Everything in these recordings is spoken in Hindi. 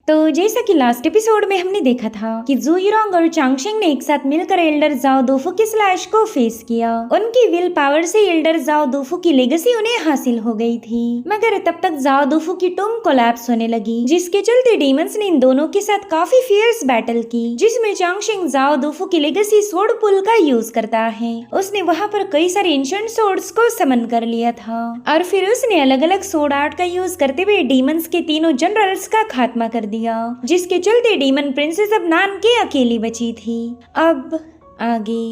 तो जैसा कि लास्ट एपिसोड में हमने देखा था कि जू यूरोंग और चांगशेंग ने एक साथ मिलकर एल्डर जाओ दोफू की स्लैश को फेस किया। उनकी विल पावर से एल्डर जाओ दोफू की लेगेसी उन्हें हासिल हो गई थी, मगर तब तक जाओ दोफू की टूम कोलैप्स होने लगी, जिसके चलते डीमंस ने इन दोनों के साथ काफी फियर्स बैटल की, जिसमें चांगशेंग जाओ दोफू की लेगेसी सोर्ड पुल का यूज करता है। उसने वहाँ पर कई सारे एंशिएंट सोर्ड्स को समन कर लिया था और फिर उसने अलग अलग सोर्ड आर्ट का यूज करते हुए डीमंस के तीनों जनरल्स का खात्मा कर दिया, जिसके चलते डीमन प्रिंसेस अब नान के अकेली बची थी। अब आगे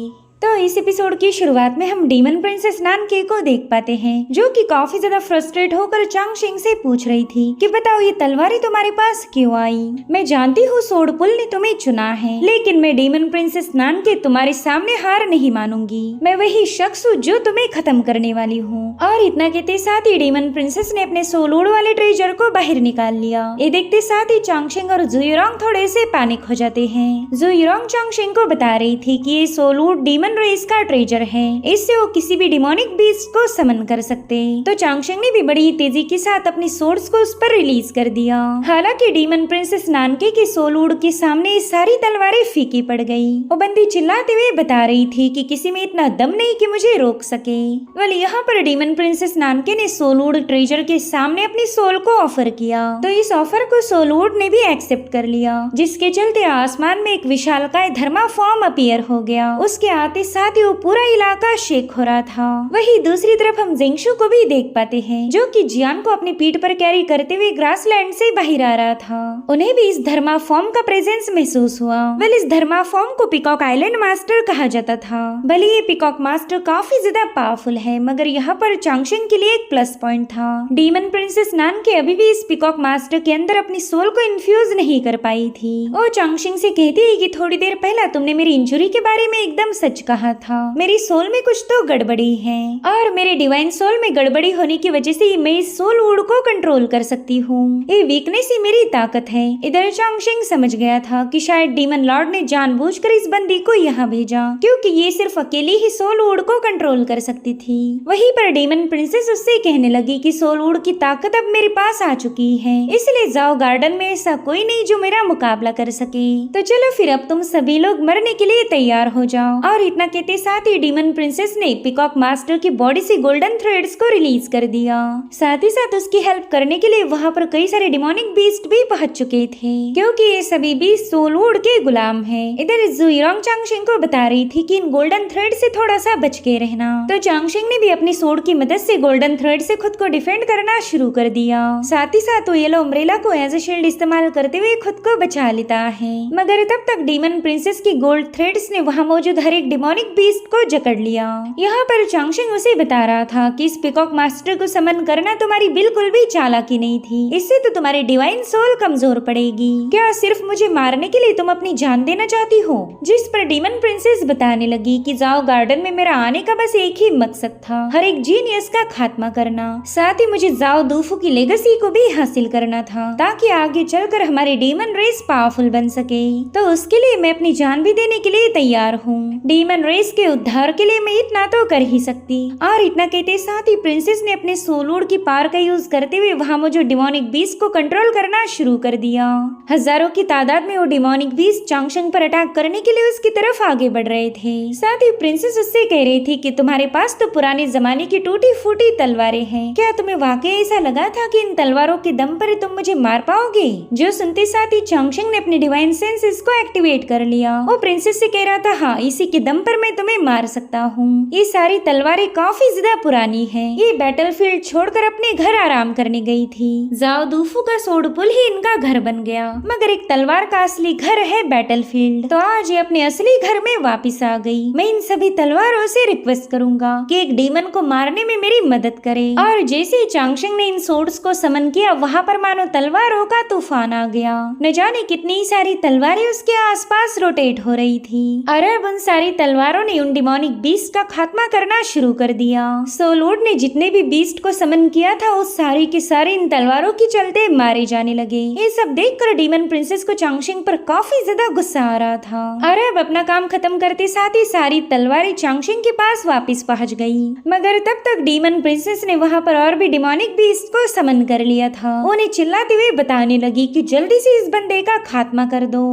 तो इस एपिसोड की शुरुआत में हम डीमन प्रिंसेस नानके को देख पाते हैं, जो कि काफी ज्यादा फ्रस्ट्रेट होकर चांगशेंग से पूछ रही थी कि बताओ ये तलवारें तुम्हारे पास क्यों आई। मैं जानती हूँ सोर्ड पुल ने तुम्हें चुना है, लेकिन मैं डीमन प्रिंसेस नानके तुम्हारे सामने हार नहीं मानूंगी। मैं वही शख्स हूँ जो तुम्हें खत्म करने वाली हूँ। और इतना कहते साथ ही डीमन प्रिंसेस ने अपने सोलूड वाले ट्रेजर को बाहर निकाल लिया। ये देखते साथ ही चांगशेंग और जू यूरोंग थोड़े से पैनिक हो जाते हैं। जू यूरोंग चांगशेंग को बता रही थी कि ये सोलूड डीमन रेस का ट्रेजर है, इससे वो किसी भी डिमोनिक बीस्ट को समन कर सकते। तो चांगशेंग ने भी बड़ी तेजी के साथ अपनी सोर्ड्स को उस पर रिलीज कर दिया। हालांकि डीमन प्रिंसेस नानके के सोलूड के सामने सारी तलवारें फीकी पड़ गई। वो बंदी चिल्लाते हुए बता रही थी कि किसी में इतना दम नहीं कि मुझे रोक सके। वेल यहाँ पर डीमन प्रिंसेस नानके ने सोलूड ट्रेजर के सामने अपनी सोल को ऑफर किया, तो इस ऑफर को सोलूड ने भी एक्सेप्ट कर लिया, जिसके चलते आसमान में एक विशालकाय धर्मा फॉर्म अपीयर हो गया। उसके आते साथ ही वो पूरा इलाका शेक हो रहा था। वही दूसरी तरफ हम जेंगशु को भी देख पाते हैं, जो कि जियान को अपनी पीठ पर कैरी करते हुए ग्रासलैंड से बाहर आ रहा था। उन्हें भी इस धर्मा फॉर्म का प्रेजेंस महसूस हुआ। वेल इस धर्मा फॉर्म को पिकॉक आइलैंड मास्टर कहा जाता था। भले ये पिकॉक मास्टर काफी ज्यादा पावरफुल है, मगर यहाँ पर चांगशेंग के लिए एक प्लस पॉइंट था। डीमन प्रिंसेस नानके अभी भी इस पिकॉक मास्टर के अंदर अपनी सोल को इन्फ्यूज नहीं कर पाई थी। वो चांगशेंग से कहती है कि थोड़ी देर पहले तुमने मेरी इंजुरी के बारे में एकदम सच कहा था। मेरी सोल में कुछ तो गड़बड़ी है और मेरे डिवाइन सोल में गड़बड़ी होने की वजह से मैं इस सोल वुड को कंट्रोल कर सकती हूँ। ये वीकनेस ही मेरी ताकत है। इधर चांगशेंग समझ गया था कि शायद डीमन लॉर्ड ने जानबूझकर इस बंदी को यहाँ भेजा, क्योंकि ये सिर्फ अकेली ही सोल वुड को कंट्रोल कर सकती थी। वहीं पर डीमन प्रिंसेस उससे कहने लगी कि सोल वुड की ताकत अब मेरे पास आ चुकी है, इसलिए जाओ गार्डन में ऐसा कोई नहीं जो मेरा मुकाबला कर सके। तो चलो फिर अब तुम सभी लोग मरने के लिए तैयार हो जाओ। और इतना कहते साथ ही डीमन प्रिंसेस ने पिकॉक मास्टर की बॉडी से गोल्डन थ्रेड्स को रिलीज कर दिया। साथ ही साथ उसकी हेल्प करने के लिए वहाँ पर कई सारे डिमोनिक बीस्ट भी पहुंच चुके थे, क्योंकि ये सभी बीस्ट सोलवुड के गुलाम हैं। इधर जू यूरोंग चांगशेंग को बता रही थी कि इन गोल्डन थ्रेड से थोड़ा सा बच के रहना। तो चांगशेंग ने भी अपनी सोर्ड की मदद से गोल्डन थ्रेड से खुद को डिफेंड करना शुरू कर दिया। साथ ही साथ वो येलो अम्ब्रेला को एज ए शील्ड इस्तेमाल करते हुए खुद को बचा लेता है, मगर तब तक डीमन प्रिंसेस की गोल्ड थ्रेड्स ने वहाँ मौजूद हर एक डिमोनिक बीस्ट को जकड़ लिया। यहाँ पर चांगशेंग उसे बता रहा था कि इस पिकॉक मास्टर को समन करना तुम्हारी बिल्कुल भी चालाकी नहीं थी, इससे तो तुम्हारी डिवाइन सोल कमजोर पड़ेगी। क्या सिर्फ मुझे मारने के लिए तुम अपनी जान देना चाहती हो? जिस पर डीमन प्रिंसेस बताने लगी कि जाओ गार्डन में मेरा आने का बस एक ही मकसद था, हर एक जीनियस का खात्मा करना। साथ ही मुझे जाओ दूफू की लेगेसी को भी हासिल करना था, ताकि आगे चलकर हमारी डीमन रेस पावरफुल बन सके। तो उसके लिए मैं अपनी जान भी देने के लिए तैयार हूँ। डीमन रेस के उद्धार के लिए मैं इतना तो कर ही सकती। और इतना कहते साथ ही प्रिंसेस ने अपने सोलूड की पावर का यूज करते हुए वहाँ मौजूद डिमोनिक बीस्ट को कंट्रोल करना शुरू कर दिया। हजारों की तादाद में वो डिमोनिक बीस्ट चांगशेंग पर अटैक करने के लिए उसकी तरफ आगे बढ़ रहे थे। साथ ही प्रिंसेस उससे कह रही थी कि तुम्हारे पास तो पुराने जमाने की टूटी फूटी तलवारें हैं, क्या तुम्हें वाकई ऐसा लगा था कि इन तलवारों के दम पर तुम मुझे मार पाओगे? जो सुनते साथ ही चांगशेंग ने अपने डिवाइन सेंसेस को एक्टिवेट कर लिया। वो प्रिंसेस से कह रहा था, हाँ इसी के दम पर मैं तुम्हें मार सकता हूँ। ये सारी तलवारें काफी ज्यादा पुरानी हैं। ये बैटलफील्ड छोड़कर अपने घर आराम करने गई थी। जाओ दूफू का सोर्ड पुल ही इनका घर बन गया, मगर एक तलवार का असली घर है बैटलफील्ड। तो आज ये अपने असली घर में वापस आ गई। मैं इन सभी तलवारों से रिक्वेस्ट करूंगा कि एक डीमन को मारने में मेरी मदद करे। और जैसे ही चांगशेंग ने इन सोर्ड्स को समन किया, वहाँ पर मानो तलवारों का तूफान आ गया। न जाने कितनी सारी तलवारें उसके आसपास रोटेट हो रही थी। और अब उन सारी तलवारों ने उन डिमोनिक बीस्ट का खात्मा करना शुरू कर दिया। सोल लॉर्ड ने जितने भी बीस्ट को समन किया था उस सारे के सारे इन तलवारों के चलते मारे जाने लगे। ये सब देखकर डीमन प्रिंसेस को चांगशिंग पर काफी ज्यादा गुस्सा आ रहा था और अब अपना काम खत्म करते साथ ही सारी तलवारें चांगशिंग के पास वापस पहुंच गई। मगर तब तक डीमन प्रिंसेस ने वहां पर और भी डिमोनिक बीस्ट को समन कर लिया था। उन्हें चिल्लाते हुए बताने लगी कि जल्दी से इस बंदे का खात्मा कर दो,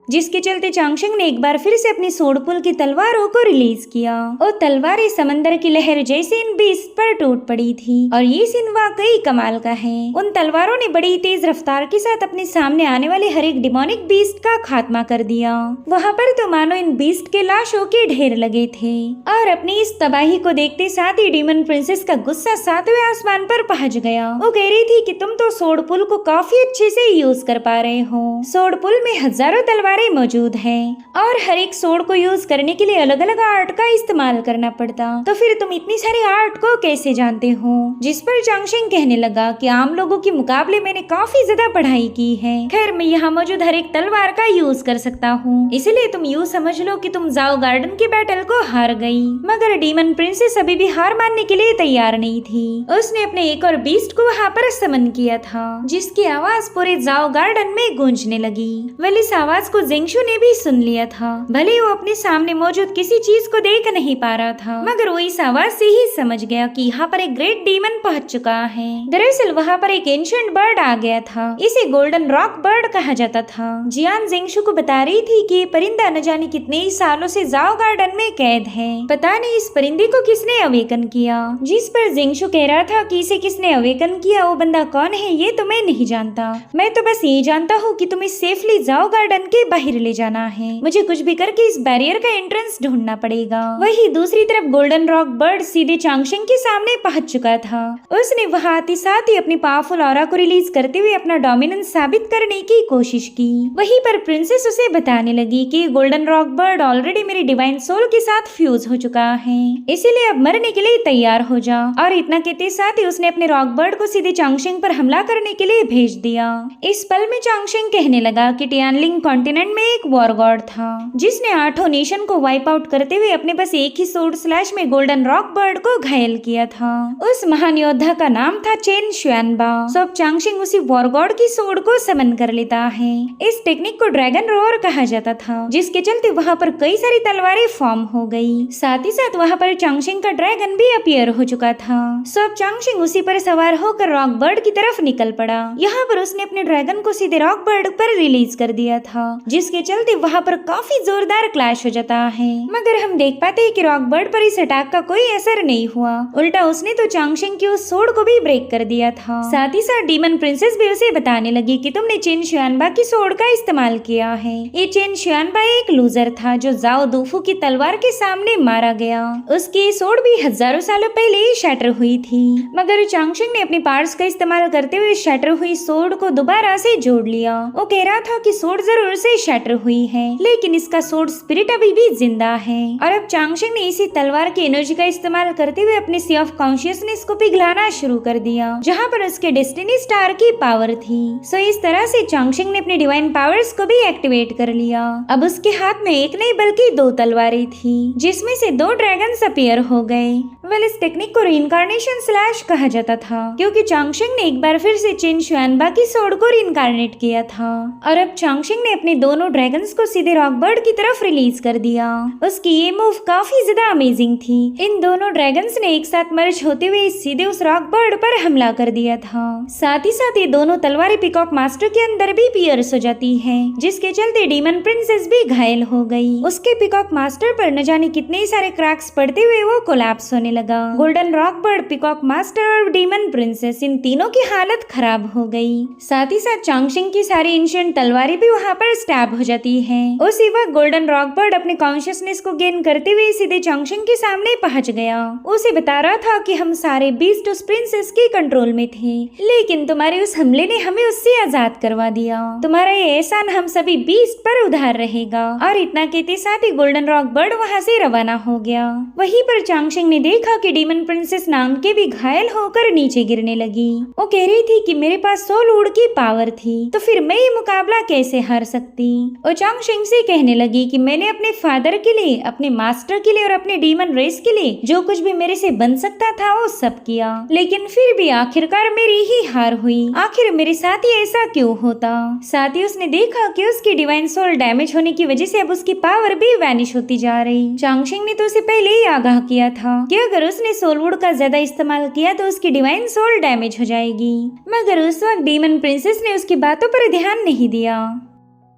जिसके चलते चांगशिंग ने एक बार फिर से अपनी सोड पुल की तलवारों को रिलीज किया और तलवारें समंदर की लहर जैसे इन बीस्ट पर टूट पड़ी थी। और ये सीन वाकई कमाल का है। उन तलवारों ने बड़ी तेज रफ्तार के साथ अपने सामने आने वाले हर एक डिमोनिक बीस्ट का खात्मा कर दिया। वहाँ पर तो मानो इन बीस्ट के लाशों के ढेर लगे थे। और अपनी इस तबाही को देखते साथ ही डीमन प्रिंसेस का गुस्सा 7वें आसमान पर पहुंच गया। वो कह रही थी कि तुम तो सोड पुल को काफी अच्छे से यूज कर पा रहे हो। सोड पुल में हजारों तलवारें मौजूद है और हर एक सोड को यूज करने के लिए अलग अलग आर्ट का इस्तेमाल करना पड़ता, तो फिर तुम इतनी सारी आर्ट को कैसे जानते हो? जिस पर चांगशिंग कहने लगा कि आम लोगों के मुकाबले मैंने काफी ज्यादा पढ़ाई की है। खैर मैं यहाँ मौजूद हर एक तलवार का यूज कर सकता हूँ, इसलिए तुम यूँ समझ लो कि तुम जाओ गार्डन की बैटल को हार गई। मगर डीमन प्रिंसेस अभी भी हार मानने के लिए तैयार नहीं थी। उसने अपने एक और बीस्ट को वहाँ पर समन किया था, जिसकी आवाज पूरे जाओ गार्डन में गूंजने लगी। वेल इस आवाज को जेंगशु ने भी सुन लिया था। भले वो अपने सामने मौजूद किसी चीज को देख नहीं पा रहा था, मगर वो इस आवाज से ही समझ गया कि यहाँ पर एक ग्रेट डीमन पहुंच चुका है। दरअसल वहाँ पर एक एंशिएंट बर्ड आ गया था। इसे गोल्डन रॉक बर्ड कहा जाता था। जियान जेंगशु को बता रही थी कि ये परिंदा न जाने कितने ही सालों से जाओ गार्डन में कैद है। पता नहीं इस परिंदे को किसने अवेकन किया। जिस पर जेंगशु कह रहा था कि इसे किसने अवेकन किया, वो बंदा कौन है ये तो मैं नहीं जानता। मैं तो बस ये जानता हूँ कि तुम्हें सेफली जाओ गार्डन के बाहर ले जाना है। मुझे कुछ भी करके इस बैरियर का एंट्रेंस ढूंढना पड़ेगा। वही दूसरी तरफ गोल्डन रॉक बर्ड सीधे चांगशिंग के सामने पहुंच चुका था। उसने वहां आते साथ ही अपनी पावरफुल ऑरा को रिलीज करते हुए अपना डोमिनेंस साबित करने की कोशिश की। वहीं पर प्रिंसेस उसे बताने लगी कि गोल्डन रॉक बर्ड ऑलरेडी मेरी डिवाइन सोल के साथ फ्यूज हो चुका है, इसीलिए अब मरने के लिए तैयार हो जा। और इतना कहते साथ ही उसने अपने रॉक बर्ड को सीधे चांगशिंग पर हमला करने के लिए भेज दिया। इस पल में चांगशिंग कहने लगा कि टियानलिंग कॉन्टिनेंट में एक वॉर गॉड था, जिसने 8 नेशन को वाइप आउट करते हुए अपने बस एक ही सोर्ड स्लैश में गोल्डन रॉक बर्ड को घायल किया था। उस महान योद्धा का नाम था चेन शुआनबा। सो अब चांगशिंग उसी वॉर गॉड की सोर्ड को समन कर लेता है। इस टेक्निक को ड्रैगन रोअर कहा जाता था, जिसके चलते वहाँ पर कई सारी तलवारें फॉर्म हो गई। साथ ही साथ वहाँ पर चांगशिंग का ड्रैगन भी अपीयर हो चुका था। सो अब चांगशिंग उसी पर सवार होकर रॉक बर्ड की तरफ निकल पड़ा। यहाँ पर उसने अपने ड्रैगन को सीधे रॉक बर्ड पर रिलीज कर दिया था, जिसके चलते वहाँ पर काफी जोरदार क्लैश हो जाता है। मगर हम देख पाते हैं कि रॉक बर्ड पर इस अटैक का कोई असर नहीं हुआ। उल्टा उसने तो चांगशिंग की उस सोड को भी ब्रेक कर दिया था। साथ ही साथ डीमन प्रिंसेस भी उसे बताने लगी कि तुमने चेन शुआनबा की सोड का इस्तेमाल किया है। ये चेन शुआनबा एक लूजर था जो जाओ दूफू की तलवार के सामने मारा गया। उसकी सोड भी हजारों सालों पहले ही शैटर हुई थी, मगर चांगशिंग ने अपने पार्ट्स का इस्तेमाल करते हुए शैटर हुई सोड को दोबारा से जोड़ लिया। वो कह रहा था कि सोड जरूर से शैटर हुई है, लेकिन इसका सोड स्पिरिट अभी भी जिंदा है। और अब चांगशिंग ने इसी तलवार की एनर्जी का इस्तेमाल करते हुए अपने सी ऑफ कॉन्शियसनेस को पिघलाना शुरू कर दिया, जहाँ पर उसके डेस्टिनी स्टार की पावर थी। सो इस तरह से चांगशिंग ने अपनी डिवाइन पावर्स को भी एक्टिवेट कर लिया। अब उसके हाथ में एक नहीं बल्कि 2 तलवारें थी, जिसमें से 2 ड्रैगन्स अपीयर हो गए। वेल इस टेक्निक को रीइंकार्नेशन स्लैश कहा जाता था, क्योंकि चांगशिंग ने एक बार फिर से चेन शुआनबा की सोड को रीइंकार्नेट किया था। और अब चांगशिंग ने अपने दोनों ड्रैगन्स को सीधे रॉक बर्ड की तरफ रिलीज कर दिया। उसकी ये मूव काफी ज्यादा अमेजिंग थी। इन दोनों ड्रैगन्स ने एक साथ मर्ज होते हुए सीधे उस रॉक बर्ड पर हमला कर दिया था। साथ ही साथ ये दोनों तलवारें पिकॉक मास्टर के अंदर भी पियर्स हो जाती है, जिसके चलते डीमन प्रिंसेस भी घायल हो गई। उसके पिकॉक मास्टर पर न जाने कितने सारे क्रैक्स पड़ते हुए वो कोलैप्स होने लगा। Golden rock bird, peacock master और डीमन प्रिंसेस, इन तीनों की हालत खराब हो गई। साथ ही साथ चांगशिंग की सारी एंशिएंट तलवारें भी वहाँ पर स्टैब हो जाती है। उसी वक्त गोल्डन रॉक बर्ड अपने कॉन्शियसनेस को गेन करते हुए सीधे चांगशिंग के सामने पहुंच गया। उसे बता रहा था कि हम सारे बीस्ट उस प्रिंसेस के कंट्रोल में थे, लेकिन तुम्हारे उस हमले ने हमें उससे आजाद करवा दिया। तुम्हारा ये एहसान हम सभी बीस्ट पर उधार रहेगा। और इतना कहते साथ ही गोल्डन रॉक बर्ड वहाँ से रवाना हो गया। वहीं पर चांगशिंग ने देखा कि डीमन प्रिंसेस नाम के भी घायल होकर नीचे गिरने लगी। वो कह रही थी कि मेरे पास 100 लूड की पावर थी, तो फिर मैं ये मुकाबला कैसे हार सकती। थी। वो चांगशेंग से कहने लगी कि मैंने अपने फादर के लिए, अपने मास्टर के लिए और अपने डीमन रेस के लिए जो कुछ भी मेरे से बन सकता था वो सब किया, लेकिन फिर भी आखिरकार मेरी ही हार हुई। आखिर मेरे साथ ही ऐसा क्यों होता? साथ ही उसने देखा कि उसकी डिवाइन सोल डैमेज होने की वजह से अब उसकी पावर भी वैनिश होती जा रही। चांगशेंग ने तो उसे पहले ही आगाह किया था कि अगर उसने सोलवुड का ज्यादा इस्तेमाल किया तो उसकी डिवाइन सोल डैमेज हो जाएगी, मगर उस वक्त डीमन प्रिंसेस ने उसकी बातों पर ध्यान नहीं दिया।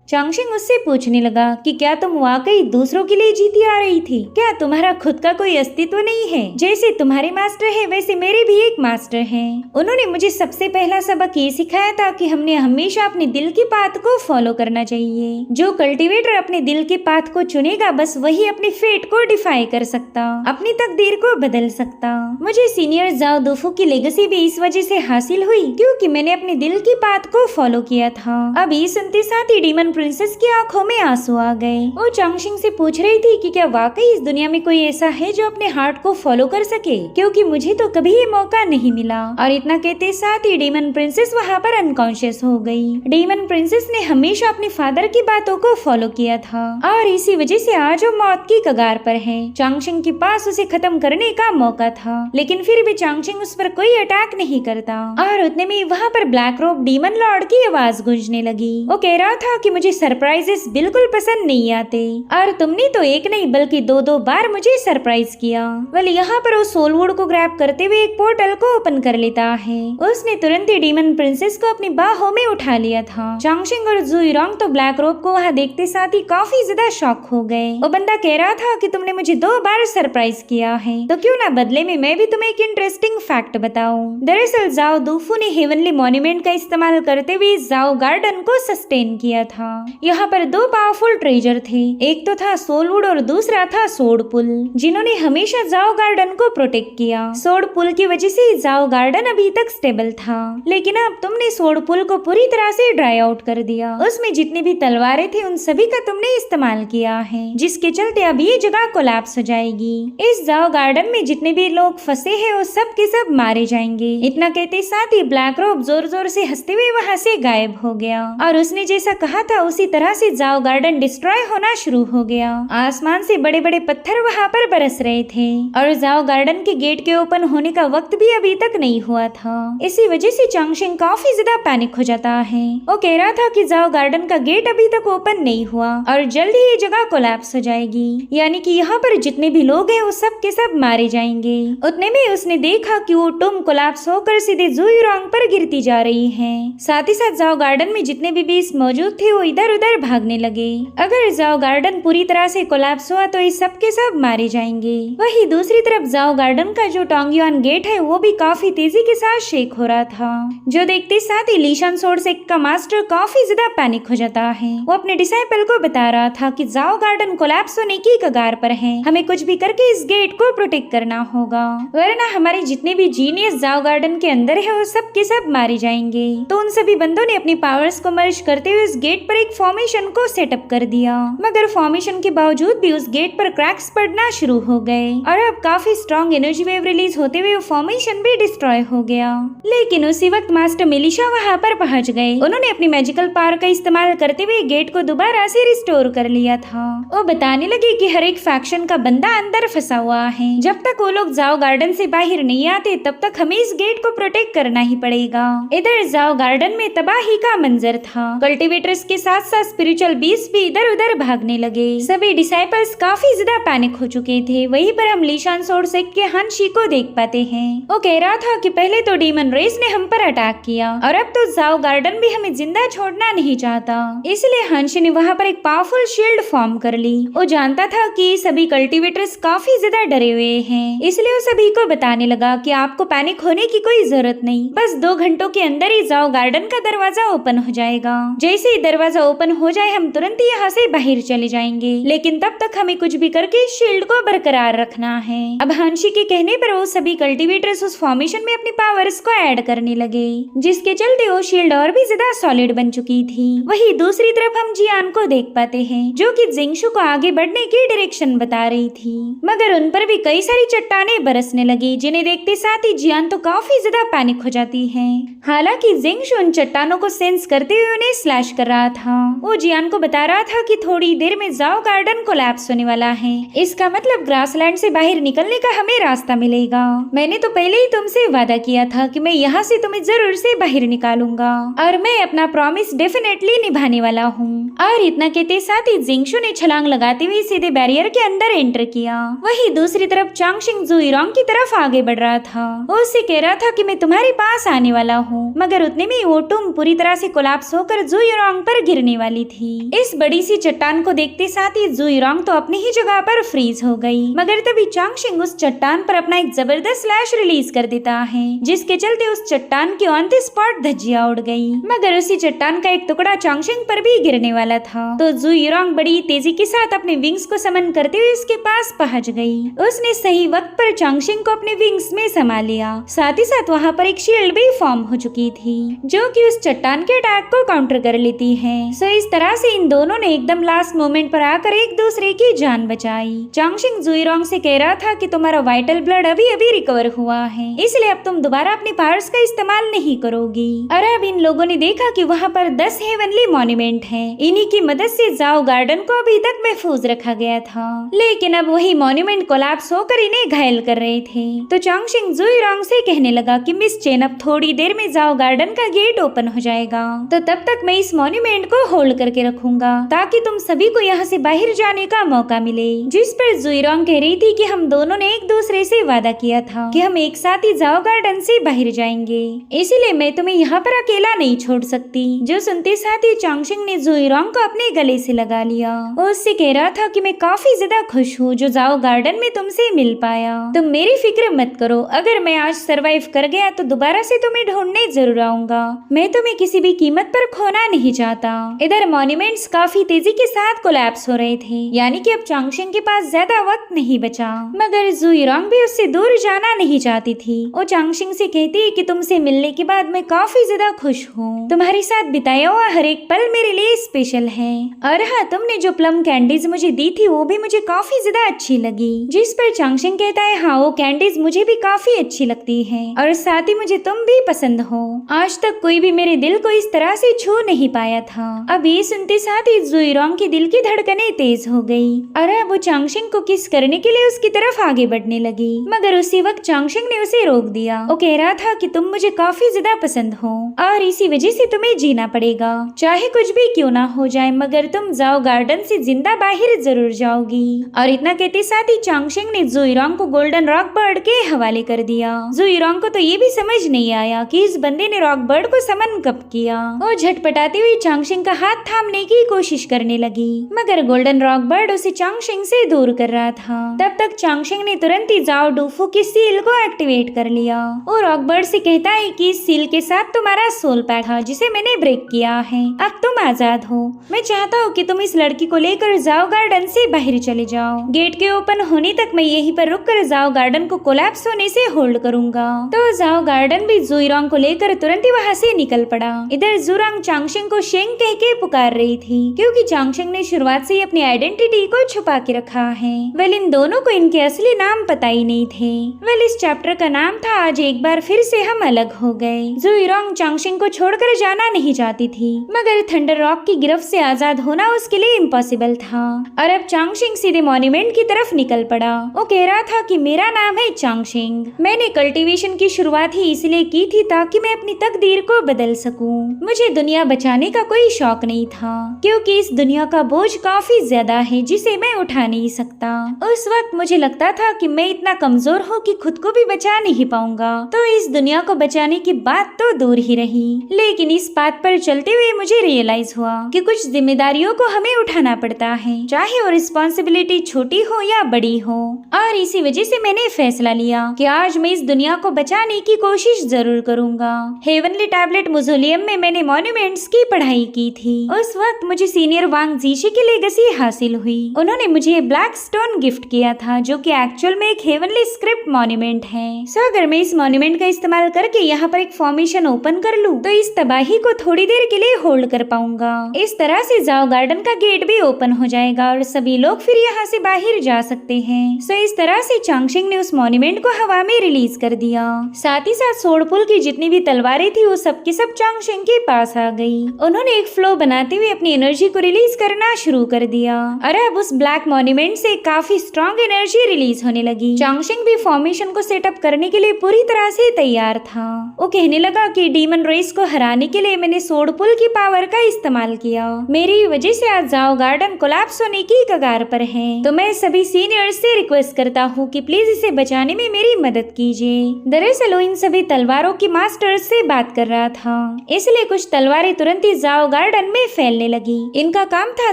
चांगशेंग उससे पूछने लगा कि क्या तुम वाकई दूसरों के लिए जीती आ रही थी? क्या तुम्हारा खुद का कोई अस्तित्व नहीं है? जैसे तुम्हारे मास्टर है वैसे मेरे भी एक मास्टर हैं। उन्होंने मुझे सबसे पहला सबक ये सिखाया था कि हमने हमेशा अपने दिल की बात को फॉलो करना चाहिए। जो कल्टीवेटर अपने दिल की बात को चुनेगा बस वही अपनी फेट को डिफाई कर सकता, अपनी तकदीर को बदल सकता। मुझे सीनियर जाओ दुफू की लेगेसी भी इस वजह से हासिल हुई क्योंकि मैंने अपने दिल की बात को फॉलो किया था। अब ये सुनते साथ ही डीमन प्रिंसेस की आंखों में आंसू आ गए। वो चांगशेंग से पूछ रही थी कि क्या वाकई इस दुनिया में कोई ऐसा है जो अपने हार्ट को फॉलो कर सके, क्योंकि मुझे तो कभी ये मौका नहीं मिला। और इतना कहते साथ ही डीमन प्रिंसेस वहाँ पर अनकॉन्शियस हो गई। डीमन प्रिंसेस ने हमेशा अपने फादर की बातों को फॉलो किया था और इसी वजह से आज वो मौत की कगार पर है। चांगशेंग के पास उसे खत्म करने का मौका था, लेकिन फिर भी चांगशेंग उस पर कोई अटैक नहीं करता। और उतने में वहाँ पर ब्लैक रोब डीमन लॉर्ड की आवाज गूंजने लगी। वो कह रहा था कि मुझे सरप्राइजेस बिल्कुल पसंद नहीं आते और तुमने तो एक नहीं बल्कि दो बार मुझे सरप्राइज किया। वेल यहाँ पर वो सोलवुड को ग्रैब करते हुए एक पोर्टल को ओपन कर लेता है। उसने तुरंत ही डीमन प्रिंसेस को अपनी बाहों में उठा लिया था। चांगशेंग और जुइरोंग तो ब्लैक रोब को वहाँ देखते साथ ही काफी ज्यादा शॉक हो गए। वो बंदा कह रहा था कि तुमने मुझे 2 बार सरप्राइज किया है, तो क्यों ना बदले में मैं भी तुम्हें एक इंटरेस्टिंग फैक्ट बताऊं। दरअसल जाओ दुफू ने हेवनली मॉन्यूमेंट का इस्तेमाल करते हुए जाओ गार्डन को सस्टेन किया था। यहाँ पर 2 पावरफुल ट्रेजर थे, एक तो था सोलवुड और दूसरा था सोड पुल, जिन्होंने हमेशा जाओ गार्डन को प्रोटेक्ट किया। सोड पुल की वजह से जाओ गार्डन अभी तक स्टेबल था, लेकिन अब तुमने सोड पुल को पूरी तरह से ड्राई आउट कर दिया। उसमें जितनी भी तलवारें थी उन सभी का तुमने इस्तेमाल किया है, जिसके चलते अब ये जगह कोलैप्स हो जाएगी। इस जाओ गार्डन में जितने भी लोग फंसे हैं वो सब के सब मारे जाएंगे। इतना कहते साथ ही ब्लैक रोब जोर जोर से हंसते हुए वहाँ से गायब हो गया और उसने जैसा कहा था उसी तरह से जाओ गार्डन डिस्ट्रॉय होना शुरू हो गया। आसमान से बड़े बड़े पत्थर वहाँ पर बरस रहे थे और जाओ गार्डन के गेट के ओपन होने का वक्त भी अभी तक नहीं हुआ था। इसी वजह से चांगशेंग काफी ज्यादा पैनिक हो जाता है। वो कह रहा था कि जाओ गार्डन का गेट अभी तक ओपन नहीं हुआ और जल्द ही ये जगह कोलैप्स हो जाएगी, यानी कि यहाँ पर जितने भी लोग हैं वो सब के सब मारे जाएंगे। उतने में उसने देखा कि वो टूम कोलैप्स होकर सीधे जुइरोंग पर गिरती जा रही है। साथ ही साथ जाओ गार्डन में जितने भी बीस्ट मौजूद थे वो इधर उधर भागने लगे। अगर जाओ गार्डन पूरी तरह से कोलैप्स हुआ तो ये सब के सब मारे जाएंगे। वही दूसरी तरफ जाओ गार्डन का जो टोंगयुआन गेट है वो भी काफी तेजी के साथ शेक हो रहा था, जो देखते साथ ही लीशान सोर्ड सेक का मास्टर काफी ज्यादा पैनिक हो जाता है। वो अपने डिसाइपल को बता रहा था कि जाओ गार्डन कोलैप्स होने की कगार पर है, हमें कुछ भी करके इस गेट को प्रोटेक्ट करना होगा, वरना हमारे जितने भी जीनियस जाओ गार्डन के अंदर है वो सब के सब मारे जाएंगे। तो उन सभी बंदों ने अपनी पावर्स को मर्ज करते हुए इस गेट पर एक फॉर्मेशन को सेटअप कर दिया, मगर फॉर्मेशन के बावजूद भी उस गेट पर क्रैक्स पड़ना शुरू हो गए और अब काफी स्ट्रॉन्ग एनर्जी वेव रिलीज होते हुए फॉर्मेशन भी डिस्ट्रॉय हो गया। लेकिन उसी वक्त मास्टर मिलिशा वहाँ पर पहुँच गए। उन्होंने अपनी मैजिकल पावर का इस्तेमाल करते हुए गेट को दोबारा से रिस्टोर कर लिया था। वो बताने लगे कि हर एक फैक्शन का बंदा अंदर फंसा हुआ है, जब तक वो लोग जाओ गार्डन से बाहर नहीं आते तब तक हमें इस गेट को प्रोटेक्ट करना ही पड़ेगा। इधर जाओ गार्डन में तबाही का मंजर था। कल्टीवेटर्स के साथ साथ स्पिरिचुअल बीस्ट भी इधर उधर भागने लगे। सभी डिसाइपल्स काफी ज्यादा पैनिक हो चुके थे। वहीं पर हम लीशान सोर्ड सेक के हंशी को देख पाते हैं। वो कह रहा था कि पहले तो डीमन रेस ने हम पर अटैक किया और अब तो जाओ गार्डन भी हमें जिंदा छोड़ना नहीं चाहता, इसलिए हंश ने वहाँ पर एक पावरफुल शील्ड फॉर्म कर ली। वो जानता था कि सभी कल्टीवेटर्स काफी ज्यादा डरे हुए हैं, इसलिए वो सभी को बताने लगा कि आपको पैनिक होने की कोई जरूरत नहीं, बस 2 घंटों के अंदर ही जाओ गार्डन का दरवाजा ओपन हो जाएगा। जैसे ही दरवाजा ओपन हो जाए हम तुरंत ही यहाँ से बाहर चले जाएंगे, लेकिन तब तक हमें कुछ भी करके शील्ड को बरकरार रखना है। अब हांशी के कहने पर वो सभी कल्टीवेटर्स उस फॉर्मेशन में अपनी पावर्स को ऐड करने लगे, जिसके चलते वो शील्ड और भी ज्यादा सॉलिड बन चुकी थी। वही दूसरी तरफ हम जियान को देख पाते हैं, जो कि जिंगशु को आगे बढ़ने की डायरेक्शन बता रही थी, मगर उन पर भी कई सारी चट्टानें बरसने लगी, जिन्हें देखते साथ ही जियान तो काफी ज्यादा पैनिक हो जाती है। हालांकि जिंगशु उन चट्टानों को सेंस करते हुए उन्हें स्लैश कर रहा था। था। वो जियान को बता रहा था कि थोड़ी देर में जाओ गार्डन कोलैप्स होने वाला है, इसका मतलब ग्रासलैंड से बाहर निकलने का हमें रास्ता मिलेगा। मैंने तो पहले ही तुमसे वादा किया था कि मैं यहाँ से तुम्हें जरूर से बाहर निकालूंगा और मैं अपना प्रॉमिस डेफिनेटली निभाने वाला हूँ। और इतना कहते साथ ही जिंगशु ने छलांग लगाते हुए सीधे बैरियर के अंदर एंटर किया। वही दूसरी तरफ चांगशिंग जुइरोंग की तरफ आगे बढ़ रहा था। वो उससे कह रहा था कि मैं तुम्हारे पास आने वाला हूँ, मगर उतने में वो टूम पूरी तरह से कोलैप्स होकर जुइरोंग पर गिरने वाली थी। इस बड़ी सी चट्टान को देखते साथ ही जुइरोंग तो अपनी ही जगह पर फ्रीज हो गई, मगर तभी चांगशिंग उस चट्टान पर अपना एक जबरदस्त स्लैश रिलीज कर देता है, जिसके चलते उस चट्टान की ऑन द स्पॉट धज्जियां उड़ गई। मगर उसी चट्टान का एक टुकड़ा चांगशिंग पर भी गिरने वाला था, तो जुइरोंग बड़ी तेजी के साथ अपने विंग्स को समन करते हुए उसके पास पहुंच गई। उसने सही वक्त पर चांगशिंग को अपने विंग्स में समा लिया। साथ ही साथ वहाँ पर एक शील्ड भी फॉर्म हो चुकी थी, जो कि उस चट्टान के अटैक को काउंटर कर लेती है। सो इस तरह से इन दोनों ने एकदम लास्ट मोमेंट पर आकर एक दूसरे की जान बचाई। चांगशिंग जुइरोंग से कह रहा था कि तुम्हारा वाइटल ब्लड अभी अभी रिकवर हुआ है, इसलिए अब तुम दोबारा अपने पावर्स का इस्तेमाल नहीं करोगी। और अब इन लोगों ने देखा कि वहाँ पर 10 हेवनली मॉन्यूमेंट हैं। इन्हीं की मदद से जाओ गार्डन को अभी तक महफूज रखा गया था, लेकिन अब वही मॉन्यूमेंट कोलैप्स होकर इन्हें घायल कर रहे थे। तो चांगशिंग जुइरोंग से कहने लगा कि मिस चेन, अब थोड़ी देर में जाओ गार्डन का गेट ओपन हो जाएगा, तो तब तक मैं इस मॉन्यूमेंट को होल्ड करके रखूंगा ताकि तुम सभी को यहाँ से बाहर जाने का मौका मिले। जिस पर जुइरोंग कह रही थी कि हम दोनों ने एक दूसरे से वादा किया था कि हम एक साथ ही जाओ गार्डन से बाहर जाएंगे, इसीलिए मैं तुम्हें यहाँ पर अकेला नहीं छोड़ सकती। जो सुनते साथ ही चांगशिंग ने जुइरोंग को अपने गले से लगा लिया। वो उससे कह रहा था कि मैं काफी ज्यादा खुश हूँ जो जाओ गार्डन में तुमसे मिल पाया। तुम मेरी फिक्र मत करो, अगर मैं आज सरवाइव कर गया तो दोबारा से तुम्हें ढूंढने जरूर आऊंगा। मैं तुम्हें किसी भी कीमत पर खोना नहीं चाहता। इधर मॉन्यूमेंट्स काफी तेजी के साथ कोलैप्स हो रहे थे, यानी कि अब चांगशिंग के पास ज्यादा वक्त नहीं बचा। मगर जुइरोंग भी उससे दूर जाना नहीं चाहती थी। वो चांगशिंग से कहती है कि तुमसे मिलने के बाद मैं काफी ज्यादा खुश हूँ। तुम्हारे साथ बिताया हुआ हर एक पल मेरे लिए स्पेशल है। और हाँ, तुमने जो प्लम कैंडीज मुझे दी थी वो भी मुझे काफी ज्यादा अच्छी लगी। जिस पर चांगशिंग कहता है हाँ, वो कैंडीज मुझे भी काफी अच्छी लगती है और साथ ही मुझे तुम भी पसंद हो। आज तक कोई भी मेरे दिल को इस तरह से छू नहीं पाया था। अब ये सुनते साथ ही जुइरोंग के दिल की धड़कनें तेज हो गई और अब वो चांगशिंग को किस करने के लिए उसकी तरफ आगे बढ़ने लगी, मगर उसी वक्त चांगशिंग ने उसे रोक दिया। वो कह रहा था कि तुम मुझे काफी ज्यादा पसंद हो और इसी वजह से तुम्हें जीना पड़ेगा, चाहे कुछ भी क्यों ना हो जाए, मगर तुम जाओ गार्डन से जिंदा बाहर जरूर जाओगी। और इतना कहते साथ ही चांगशिंग ने जुइरोंग को गोल्डन रॉक बर्ड के हवाले कर दिया। जुइरोंग को तो ये भी समझ नहीं आया कि इस बंदे ने रॉक बर्ड को समन कब किया। वो झटपटाते हुए चांगशिंग का हाथ थामने की कोशिश करने लगी, मगर गोल्डन रॉक बर्ड उसे चांगशिंग से दूर कर रहा था। तब तक चांगशिंग ने तुरंत ही जाओ डूफू की सील को एक्टिवेट कर लिया। वो रॉक बर्ड से कहता है कि इस सील के साथ तुम्हारा सोल पैक था जिसे मैंने ब्रेक किया है, अब तुम आजाद हो। मैं चाहता हूँ कि तुम इस लड़की को लेकर जाओ गार्डन से बाहर चले जाओ। गेट के ओपन होने तक मैं यहीं पर रुक कर जाओ गार्डन को कोलैप्स होने से होल्ड करूंगा। तो जाओ गार्डन भी जुइरोंग को लेकर तुरंत ही वहाँ से निकल पड़ा। इधर जुइरोंग चांगशिंग को शेंग कह के पुकार रही थी, क्योंकि चांगशिंग ने शुरुआत से ही अपनी आइडेंटिटी को छुपा के रखा है। वेल, इन दोनों को इनके असली नाम पता ही नहीं थे। वेल, इस चैप्टर का नाम था आज एक बार फिर से हम अलग हो गए। जुइरोंग चांगशिंग को छोड़कर जाना नहीं चाहती थी, मगर थंडर रॉक की गिरफ्त से आजाद होना उसके लिए इम्पॉसिबल था। और अब चांगशिंग सीधे मॉन्यूमेंट की तरफ निकल पड़ा। वो कह रहा था कि मेरा नाम है चांगशिंग। मैंने कल्टीवेशन की शुरुआत ही इसलिए की थी ताकि मैं अपनी तकदीर को बदल सकूं। मुझे दुनिया बचाने का कोई शौक नहीं था, क्योंकि इस दुनिया का बोझ काफी ज्यादा है जिसे मैं उठा नहीं सकता। उस वक्त मुझे लगता था कि मैं इतना कमजोर हूँ कि खुद को भी बचा नहीं पाऊंगा, तो इस दुनिया को बचाने की बात तो दूर ही रही। लेकिन इस बात पर चलते हुए मुझे रियलाइज हुआ कि कुछ जिम्मेदारियों को हमें उठाना पड़ता है, चाहे वो रिस्पॉन्सिबिलिटी छोटी हो या बड़ी हो। और इसी वजह से मैंने फैसला लिया कि आज मैं इस दुनिया को बचाने की कोशिश जरूर करूंगा। हेवनली टैबलेट मुजोलियम में मैंने मॉन्यूमेंट्स की पढ़ाई की थी। उस वक्त मुझे सीनियर वांग जीशी की लेगेसी हासिल हुई। उन्होंने मुझे ब्लैक स्टोन गिफ्ट किया था, जो कि एक्चुअल में एक हेवनली स्क्रिप्ट मॉन्यूमेंट है। सो अगर मैं इस मॉन्यूमेंट का इस्तेमाल करके यहाँ पर एक फॉर्मेशन ओपन कर लूँ तो इस तबाही को थोड़ी देर के लिए होल्ड कर पाऊंगा। इस तरह से जाओ गार्डन का गेट भी ओपन हो जाएगा और सभी लोग फिर यहाँ से बाहर जा सकते हैं। सो इस तरह से चांगशिंग ने उस मॉन्यूमेंट को हवा में रिलीज कर दिया। साथ ही साथ सोडपुल की जितनी भी तलवारें थी वो सब की सब चांगशिंग के पास आ गई। उन्होंने एक फ्लो बनाते हुए अपनी एनर्जी को रिलीज करना शुरू कर दिया और अब उस ब्लैक मॉन्यूमेंट से काफी स्ट्रॉन्ग एनर्जी रिलीज होने लगी। चांगशिंग भी फॉर्मेशन को सेटअप करने के लिए पूरी तरह से तैयार था। वो कहने लगा कि डीमन रेस को हराने के लिए मैंने सोड पुल की पावर का इस्तेमाल किया। मेरी वजह से आज जाओ गार्डन कोलैप्स होने की कगार पर है, तो मैं सभी सीनियर्स से रिक्वेस्ट करता हूँ कि प्लीज इसे बचाने में मेरी मदद कीजिए। दरअसल वो इन सभी तलवारों की मास्टर्स से बात कर रहा था, इसलिए कुछ तलवारें तुरंत ही जाओ गार्डन में फैलने लगी। इनका काम था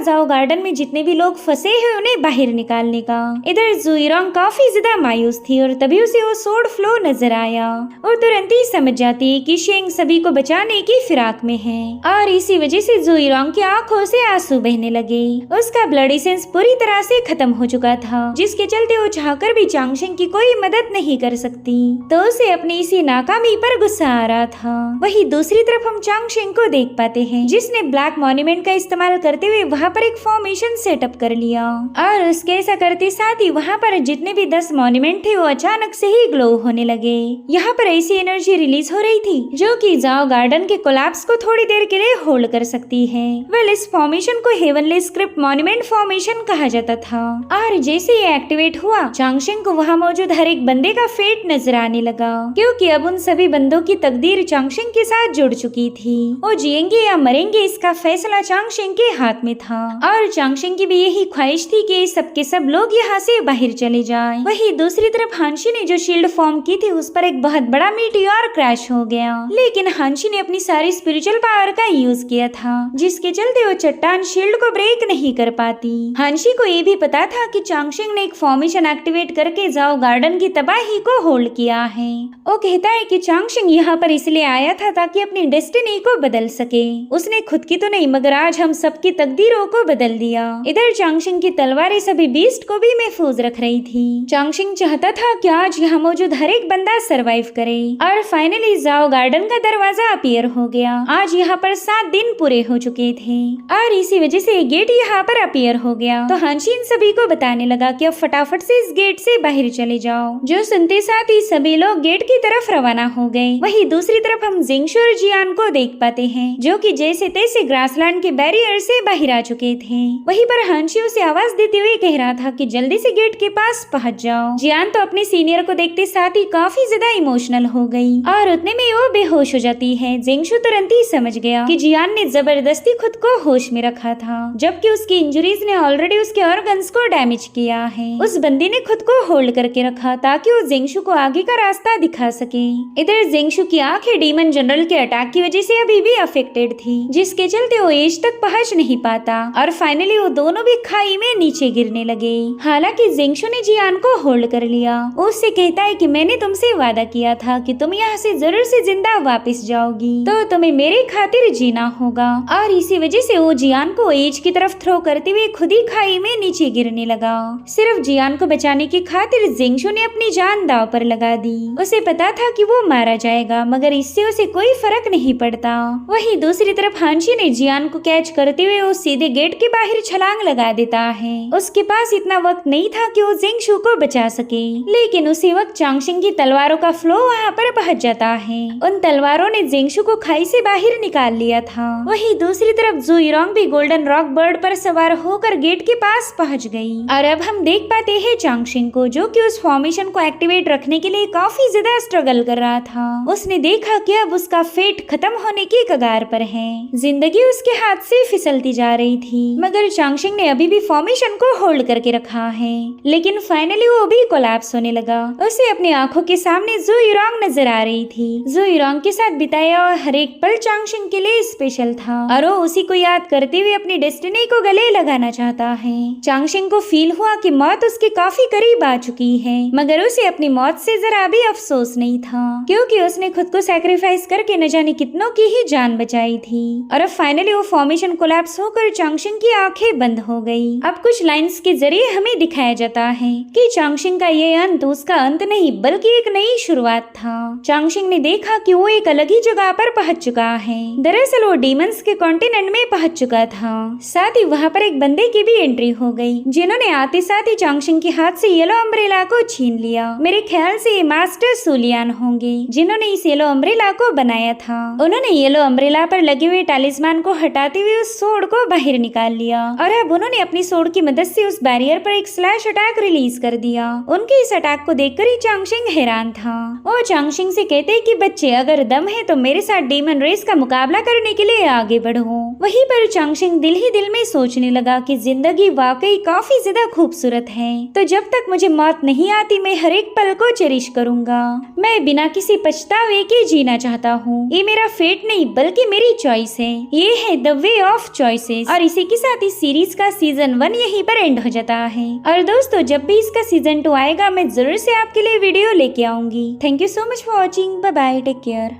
जाओ गार्डन में जितने भी लोग फंसे हुए उन्हें बाहर निकालने का। इधर जुइरोंग काफी ज्यादा मायूस थी और तभी उसे वो सोड फ्लो नजर आया और तुरंत ही समझ जाती कि शेंग सभी को बचाने की फिराक में है और इसी वजह से जुइरोंग की आंखों से आंसू बहने लगे। उसका ब्लड एसेंस पूरी तरह से खत्म हो चुका था, जिसके चलते वो चाहकर भी चांगशिंग की कोई मदद नहीं कर सकती, तो उसे अपनी इसी नाकामी पर गुस्सा आ रहा था। वही दूसरी तरफ हम चांगशिंग को देख पाते हैं, जिसने ब्लैक मॉन्यूमेंट का इस्तेमाल करते हुए वहाँ पर एक फॉर्मेशन सेटअप कर लिया और उसके ऐसा करते साथ ही वहाँ पर जितने भी 10 मॉन्यूमेंट थे वो अचानक से ही ग्लो होने लगे। यहाँ पर ऐसी एनर्जी रिलीज हो रही थी जो कि जाओ गार्डन के कोलैप्स को थोड़ी देर के लिए होल्ड कर सकती है। वेल, इस फॉर्मेशन को हेवनली स्क्रिप्ट मॉन्यूमेंट फॉर्मेशन कहा जाता था और जैसे ये एक्टिवेट हुआ चांगशिंग को वहाँ मौजूद हर एक बंदे का फेट नजर आने लगा, क्योंकि अब उन सभी बंदों की तकदीर चांगशिंग के साथ जुड़ चुकी थी। वो जिएंगे या मरेंगे इसका फैसला चांगशिंग के हाथ में था और चांगशिंग की भी यही ख्वाहिश थी कि सबके सब लोग यहाँ से बाहर चले जाएं। वही दूसरी तरफ हांशी ने जो शील्ड फॉर्म की थी उस पर एक बहुत बड़ा मीटियोर क्रैश हो गया, लेकिन हांशी ने अपनी सारी स्पिरिचुअल पावर का यूज किया था, जिसके चलते वो चट्टान शील्ड को ब्रेक नहीं कर पाती। हांशी को ये भी पता था कि चांगशिंग ने एक फॉर्मेशन एक्टिवेट करके जाओ गार्डन की तबाही को होल्ड किया है। वो कहता है कि चांगशिंग यहाँ पर इसलिए आया था ताकि अपनी डेस्टिनी को बदल सके। उसने खुद की तो नहीं मगर आज हम सबकी तकदीरों को बदल दिया। इधर चांगशिंग की तलवारें सभी बीस्ट को भी महफूज रख रही थी। चांगशिंग चाहता था कि आज यहाँ मौजूद हर एक बंदा सरवाइव करे और फाइनली जाओ गार्डन का दरवाजा अपीयर हो गया। आज यहाँ पर 7 दिन पूरे हो चुके थे और इसी वजह से गेट यहाँ पर अपीयर हो गया। तो हांशी इन सभी को बताने लगा कि अब फटाफट से इस गेट से बाहर चले जाओ, जो सुनते साथ ही सभी लोग गेट की तरफ रवाना हो गए। वही दूसरी तरफ हम जिंगशु और जियान को देख पाते हैं, जो कि जैसे तैसे ग्रासलैंड के बैरियर से बाहर आ चुके थे। वहीं पर हांशी उसे आवाज देते हुए कह रहा था कि जल्दी से गेट के पास पहुंच जाओ। जियान तो अपने सीनियर को देखते साथ ही काफी ज्यादा इमोशनल हो गई और उतने में वो बेहोश हो जाती है। जिंगशु तुरंत ही समझ गया कि जियान ने जबरदस्ती खुद को होश में रखा था, जबकि उसकी इंजरीज ने ऑलरेडी उसके ऑर्गन्स को डैमेज किया है। उस बंदी ने खुद को होल्ड करके रखा ताकि वो जिंगशु को आगे का रास्ता दिखा सके। इधर जिंगशु की आंखें डीमन जनरल के अटैक की वजह से अभी भी अफेक्टेड थी, जिसके चलते वो एज तक पहुंच नहीं पाता और फाइनली वो दोनों भी खाई में नीचे गिरने लगे। हालांकि जिंगशु ने जियान को होल्ड कर लिया। उससे कहता है कि मैंने तुमसे वादा किया था कि तुम यहाँ से जरूर से जिंदा वापस जाओगी, तो तुम्हें मेरे खातिर जीना होगा। और इसी वजह से वो जियान को एज की तरफ थ्रो करते हुए खुद ही खाई में नीचे गिरने लगा। सिर्फ जियान को बचाने की खातिर जिंगशु ने अपनी जान दांव पर लगा दी। उसे पता था कि वो मारा जाएगा, मगर इससे उसे कोई फर्क नहीं पड़ता। वहीं दूसरी तरफ हांशी ने जियान को कैच करते हुए वो सीधे गेट के बाहर छलांग लगा देता है। उसके पास इतना वक्त नहीं था कि वो जिंगशु को बचा सके, लेकिन उसी वक्त चांगशिंग की तलवारों का फ्लो वहाँ पर पहुंच जाता है। उन तलवारों ने जिंगशु को खाई से बाहर निकाल लिया था। वहीं दूसरी तरफ जुइरोंग भी गोल्डन रॉक बर्ड पर सवार होकर गेट के पास पहुंच गई और अब हम देख पाते हैं चांगशिंग को, जो कि उस फॉर्मेशन को एक्टिवेट रखने के लिए काफी ज्यादा स्ट्रगल कर रहा था। उसने देखा कि अब उसका फेट खत्म होने की कगार पर है। जिंदगी उसके हाथ से फिसलती जा रही थी, मगर चांगशिंग ने अभी भी फॉर्मेशन को होल्ड करके रखा है। लेकिन फाइनली वो भी कोलैप्स होने लगा। उसे अपनी आंखों के सामने जुइरोंग नजर आ रही थी। जुइरोंग के साथ बिताया और हर एक पल चांगशिंग के लिए स्पेशल था और वो उसी को याद करते हुए अपनी डेस्टिनी को गले लगाना चाहता है। चांगशिंग को फील हुआ कि मौत उसके काफी करीब आ चुकी है, मगर उसे अपनी मौत से जरा भी अफसोस नहीं था, क्योंकि उसने खुद को सैक्रिफाइस करके न जाने कितनों की ही जान बचाई थी। और अब फाइनली वो फॉर्मेशन कोलैप्स होकर चांगशिंग की आंखें बंद हो गई। अब कुछ लाइंस के जरिए हमें दिखाया जाता है कि चांगशिंग का ये अंत उसका अंत नहीं बल्कि एक नई शुरुआत था। चांगशिंग ने देखा कि वो एक अलग ही जगह पर पहुंच चुका है। दरअसल वो डीमंस के कॉन्टिनेंट में पहुंच चुका था। साथ ही वहाँ पर एक बंदे की भी एंट्री हो गई, जिन्होंने आते साथ ही चांगशिंग के हाथ से येलो अम्ब्रेला को छीन लिया। मेरे ख्याल से ये मास्टर सुलियान होंगे, जिन्होंने इस येलो अम्ब्रेला को बनाया था। उन्होंने येलो अम्ब्रेला पर लगे हुए टैलिस्मान को हटाते हुए उस सोड को बाहर निकाल लिया और अब उन्होंने अपनी सोड की मदद से उस बैरियर पर एक स्लैश अटैक रिलीज कर दिया। उनके इस अटैक को देखकर ही चांगशेंग हैरान था। वो चांगशेंग से कहते हैं कि बच्चे अगर दम है तो मेरे साथ डीमन रेस का मुकाबला करने के लिए आगे बढ़ो। वहीं पर चांगशेंग दिल ही दिल में सोचने लगा कि जिंदगी वाकई काफी ज्यादा खूबसूरत है, तो जब तक मुझे मौत नहीं आती मैं हर एक पल को चेरिश करूंगा। मैं बिना किसी पछतावे के जीना चाहता हूँ। ये मेरा फेट नहीं बल्कि मेरी चॉइस है। ये है द वे ऑफ चॉइसेस। और इसी के साथ इस सीरीज का सीजन 1 यहीं पर एंड हो जाता है। और दोस्तों जब भी इसका सीजन 2 आएगा मैं जरूर से आपके लिए वीडियो लेके आऊंगी। Thank you so much for watching. Bye bye, take care.